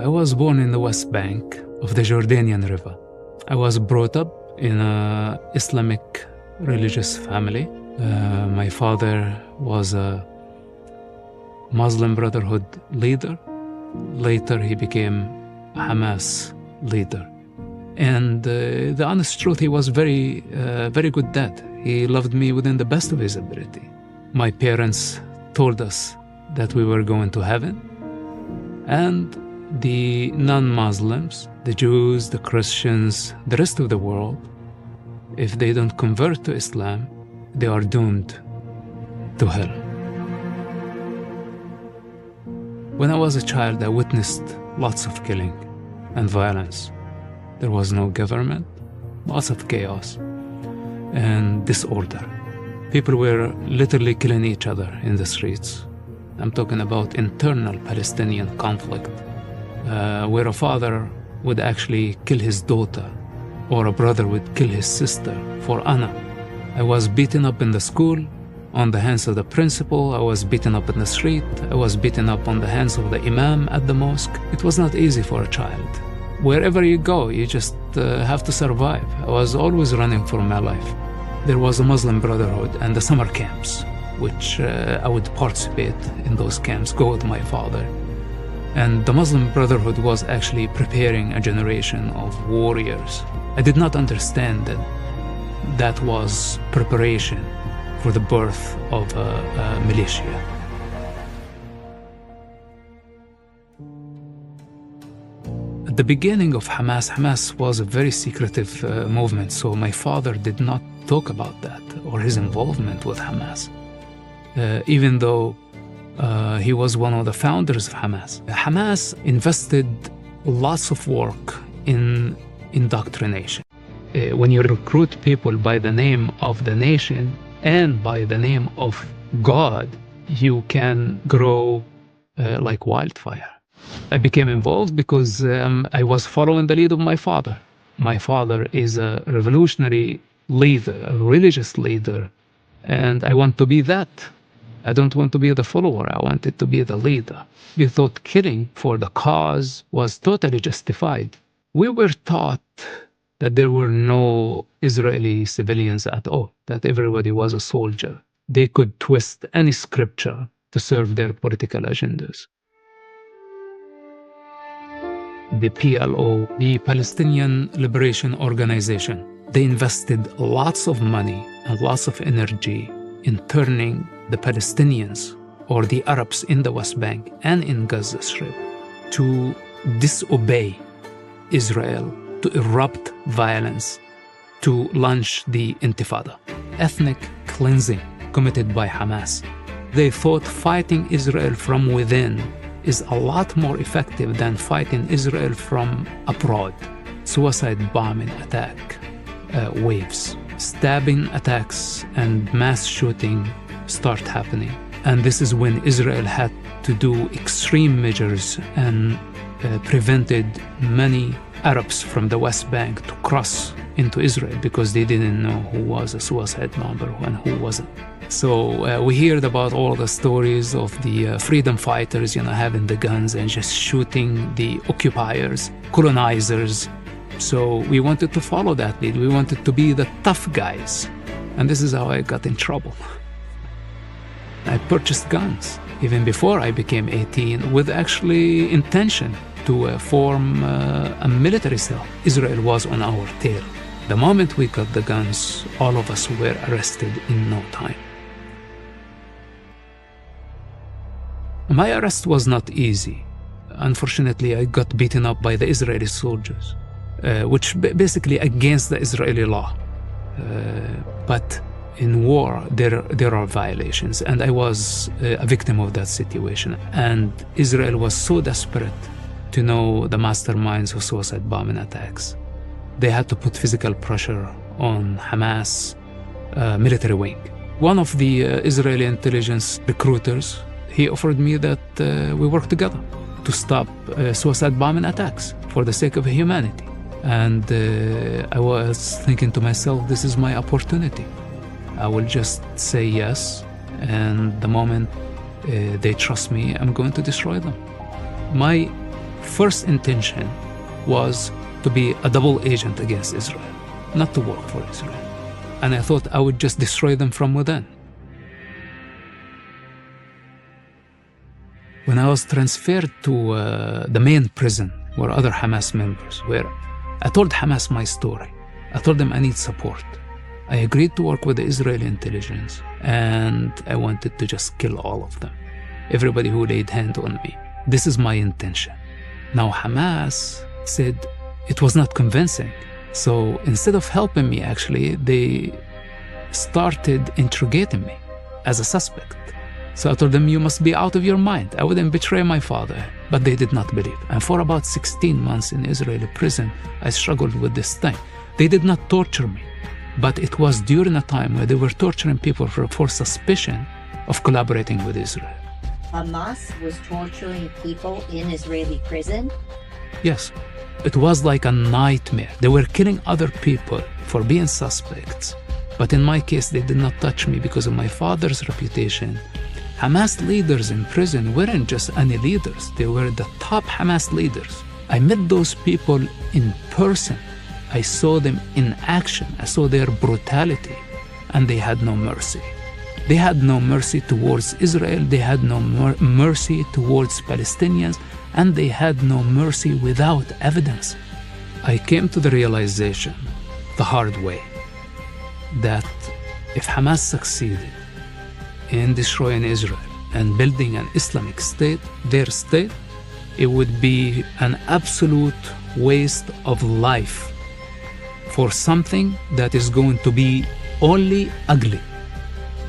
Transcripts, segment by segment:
I was born in the West Bank of the Jordanian River. I was brought up in an Islamic religious family. My father was a Muslim Brotherhood leader. Later, he became a Hamas leader. And the honest truth, he was very good dad. He loved me within the best of his ability. My parents told us that we were going to heaven. And the non-Muslims, the Jews, the Christians, the rest of the world, if they don't convert to Islam, they are doomed to hell. When I was a child, I witnessed lots of killing and violence. There was no government, lots of chaos and disorder. People were literally killing each other in the streets. I'm talking about internal Palestinian conflict, where a father would actually kill his daughter, or a brother would kill his sister for honor. I was beaten up in the school, on the hands of the principal. I was beaten up in the street. I was beaten up on the hands of the imam at the mosque. It was not easy for a child. Wherever you go, you just have to survive. I was always running for my life. There was a Muslim Brotherhood and the summer camps, which I would participate in those camps, go with my father. And the Muslim Brotherhood was actually preparing a generation of warriors. I did not understand that that was preparation for the birth of a militia. At the beginning of Hamas was a very secretive movement, so my father did not talk about that or his involvement with Hamas, even though he was one of the founders of Hamas. Hamas invested lots of work in indoctrination. When you recruit people by the name of the nation and by the name of God, you can grow like wildfire. I became involved because I was following the lead of my father. My father is a revolutionary leader, a religious leader, and I want to be that. I don't want to be the follower, I wanted to be the leader. We thought killing for the cause was totally justified. We were taught that there were no Israeli civilians at all, that everybody was a soldier. They could twist any scripture to serve their political agendas. The PLO, the Palestinian Liberation Organization, they invested lots of money and lots of energy in turning the Palestinians or the Arabs in the West Bank and in Gaza Strip to disobey Israel, to erupt violence, to launch the Intifada, ethnic cleansing committed by Hamas. They thought fighting Israel from within is a lot more effective than fighting Israel from abroad. Suicide bombing attack waves, stabbing attacks and mass shooting start happening. And this is when Israel had to do extreme measures and prevented many Arabs from the West Bank to cross into Israel because they didn't know who was a suicide bomber and who wasn't. So we heard about all the stories of the freedom fighters, having the guns and just shooting the occupiers, colonizers. So we wanted to follow that lead. We wanted to be the tough guys. And this is how I got in trouble. I purchased guns even before I became 18 with actually intention to form a military cell. Israel was on our tail. The moment we got the guns, all of us were arrested in no time. My arrest was not easy. Unfortunately, I got beaten up by the Israeli soldiers, which basically against the Israeli law. But in war, there are violations, and I was a victim of that situation. And Israel was so desperate to know the masterminds of suicide bombing attacks. They had to put physical pressure on Hamas military wing. One of the Israeli intelligence recruiters, he offered me that we work together to stop suicide bombing attacks for the sake of humanity. And I was thinking to myself, this is my opportunity. I will just say yes, and the moment they trust me, I'm going to destroy them. My first intention was to be a double agent against Israel, not to work for Israel. And I thought I would just destroy them from within. When I was transferred to the main prison where other Hamas members were, I told Hamas my story. I told them I need support. I agreed to work with the Israeli intelligence, and I wanted to just kill all of them, everybody who laid hand on me. This is my intention. Now Hamas said it was not convincing. So instead of helping me, actually, they started interrogating me as a suspect. So I told them, you must be out of your mind. I wouldn't betray my father. But they did not believe. And for about 16 months in Israeli prison, I struggled with this thing. They did not torture me. But it was during a time where they were torturing people for suspicion of collaborating with Israel. Hamas was torturing people in Israeli prison? Yes. It was like a nightmare. They were killing other people for being suspects. But in my case, they did not touch me because of my father's reputation. Hamas leaders in prison weren't just any leaders. They were the top Hamas leaders. I met those people in person. I saw them in action. I saw their brutality, and they had no mercy. They had no mercy towards Israel. They had no mercy towards Palestinians, and they had no mercy without evidence. I came to the realization, the hard way, that if Hamas succeeded in destroying Israel and building an Islamic state, their state, it would be an absolute waste of life for something that is going to be only ugly.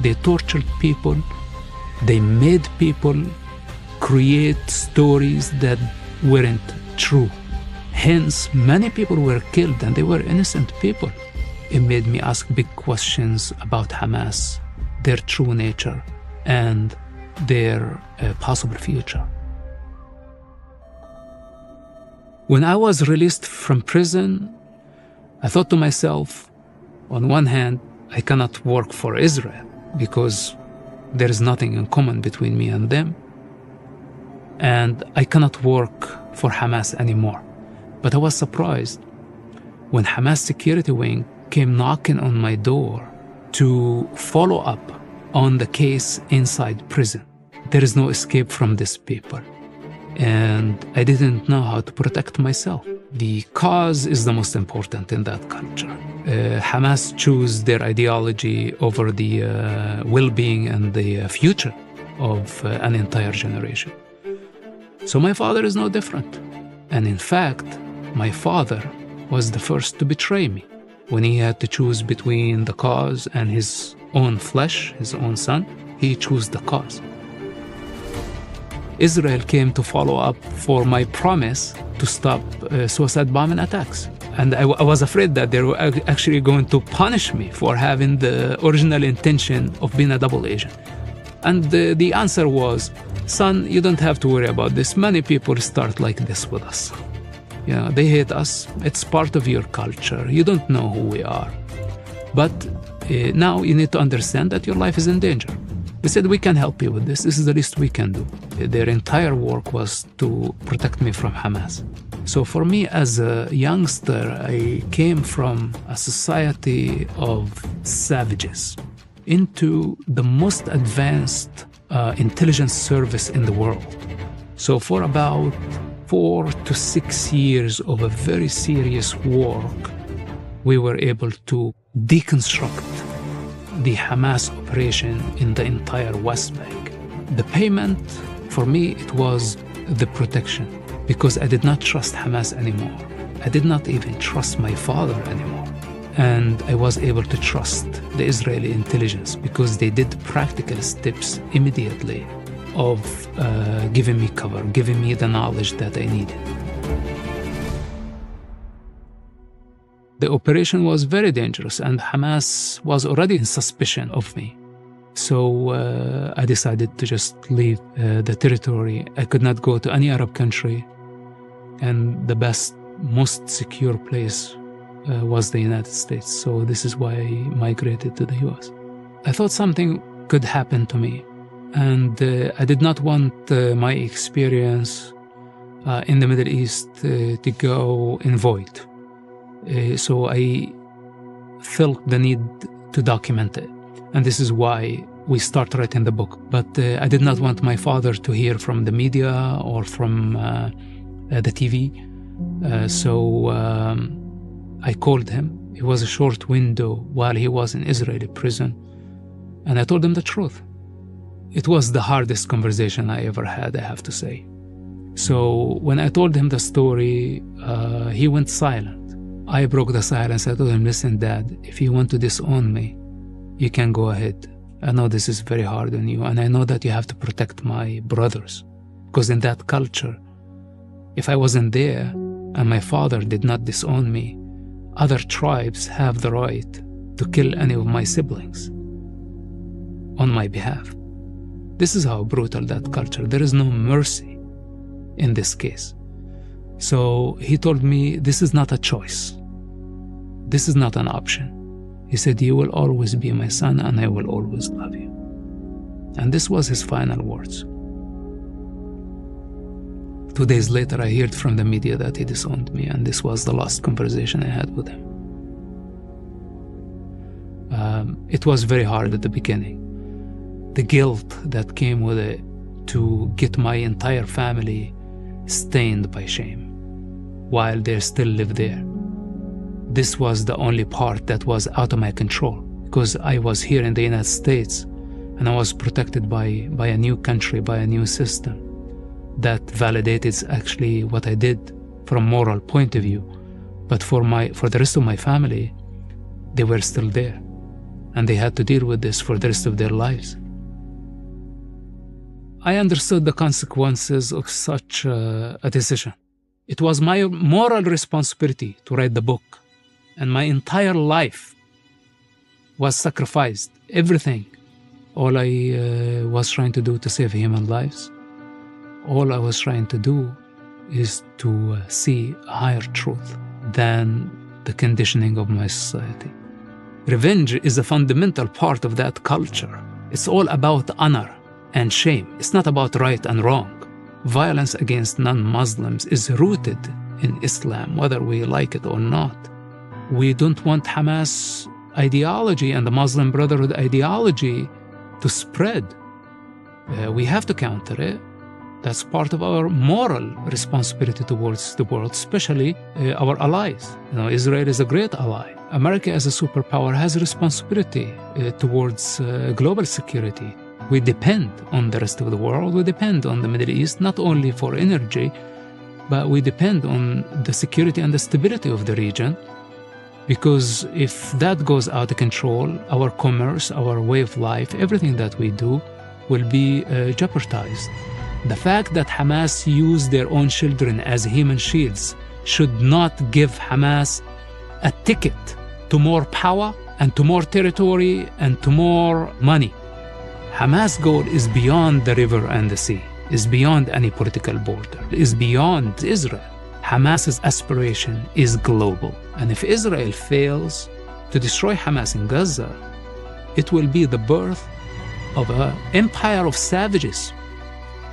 They tortured people, they made people create stories that weren't true. Hence, many people were killed and they were innocent people. It made me ask big questions about Hamas, their true nature, and their possible future. When I was released from prison, I thought to myself, on one hand, I cannot work for Israel because there is nothing in common between me and them, and I cannot work for Hamas anymore. But I was surprised when Hamas security wing came knocking on my door to follow up on the case inside prison. There is no escape from these people, and I didn't know how to protect myself. The cause is the most important in that culture. Hamas choose their ideology over the well-being and the future of an entire generation. So my father is no different. And in fact, my father was the first to betray me. When he had to choose between the cause and his own flesh, his own son, he chose the cause. Israel came to follow up for my promise to stop suicide bombing attacks. And I was afraid that they were actually going to punish me for having the original intention of being a double agent. And the answer was, son, you don't have to worry about this. Many people start like this with us. You know, they hate us. It's part of your culture. You don't know who we are. But now you need to understand that your life is in danger. We said, we can help you with this. This is the least we can do. Their entire work was to protect me from Hamas. So for me, as a youngster, I came from a society of savages into the most advanced intelligence service in the world. So for about 4 to 6 years of a very serious work, we were able to deconstruct the Hamas operation in the entire West Bank. The payment, for me, it was the protection, because I did not trust Hamas anymore. I did not even trust my father anymore. And I was able to trust the Israeli intelligence because they did practical steps immediately of giving me cover, giving me the knowledge that I needed. The operation was very dangerous, and Hamas was already in suspicion of me. So I decided to just leave the territory. I could not go to any Arab country, and the best, most secure place was the United States. So this is why I migrated to the US. I thought something could happen to me, and I did not want my experience in the Middle East to go in void. So I felt the need to document it. And this is why we start writing the book. But I did not want my father to hear from the media or from the TV. So I called him. It was a short window while he was in Israeli prison. And I told him the truth. It was the hardest conversation I ever had, I have to say. So when I told him the story, he went silent. I broke the silence. I told him, listen, Dad, if you want to disown me, you can go ahead. I know this is very hard on you, and I know that you have to protect my brothers. Because in that culture, if I wasn't there and my father did not disown me, other tribes have the right to kill any of my siblings on my behalf. This is how brutal that culture. There is no mercy in this case. So he told me, this is not a choice. This is not an option. He said, you will always be my son and I will always love you. And this was his final words. 2 days later, I heard from the media that he disowned me, and this was the last conversation I had with him. It was very hard at the beginning. The guilt that came with it to get my entire family stained by shame while they still live there. This was the only part that was out of my control, because I was here in the United States and I was protected by a new country, by a new system that validates actually what I did from a moral point of view. But for the rest of my family, they were still there, and they had to deal with this for the rest of their lives. I understood the consequences of such a decision. It was my moral responsibility to write the book, and my entire life was sacrificed, everything. All I was trying to do to save human lives, all I was trying to do is to see a higher truth than the conditioning of my society. Revenge is a fundamental part of that culture. It's all about honor and shame. It's not about right and wrong. Violence against non-Muslims is rooted in Islam, whether we like it or not. We don't want Hamas ideology and the Muslim Brotherhood ideology to spread. We have to counter it. That's part of our moral responsibility towards the world, especially our allies. Israel is a great ally. America as a superpower has a responsibility towards global security. We depend on the rest of the world. We depend on the Middle East, not only for energy, but we depend on the security and the stability of the region. Because if that goes out of control, our commerce, our way of life, everything that we do will be jeopardized. The fact that Hamas used their own children as human shields should not give Hamas a ticket to more power and to more territory and to more money. Hamas' goal is beyond the river and the sea, is beyond any political border, is beyond Israel. Hamas's aspiration is global. And if Israel fails to destroy Hamas in Gaza, it will be the birth of an empire of savages.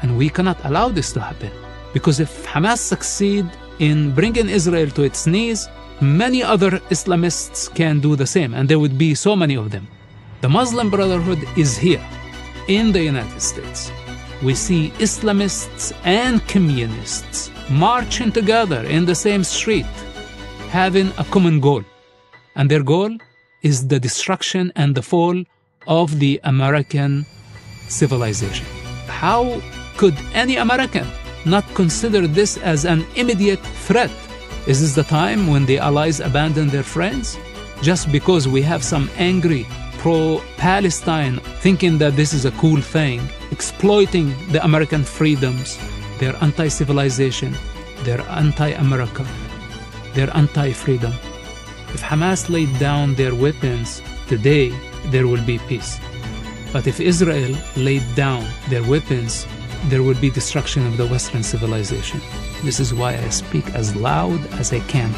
And we cannot allow this to happen. Because if Hamas succeed in bringing Israel to its knees, many other Islamists can do the same, and there would be so many of them. The Muslim Brotherhood is here in the United States. We see Islamists and communists marching together in the same street, having a common goal. And their goal is the destruction and the fall of the American civilization. How could any American not consider this as an immediate threat? Is this the time when the allies abandon their friends? Just because we have some angry pro-Palestine thinking that this is a cool thing, exploiting the American freedoms, their anti-civilization, their anti-America, their anti-freedom. If Hamas laid down their weapons today, there will be peace. But if Israel laid down their weapons, there will be destruction of the Western civilization. This is why I speak as loud as I can.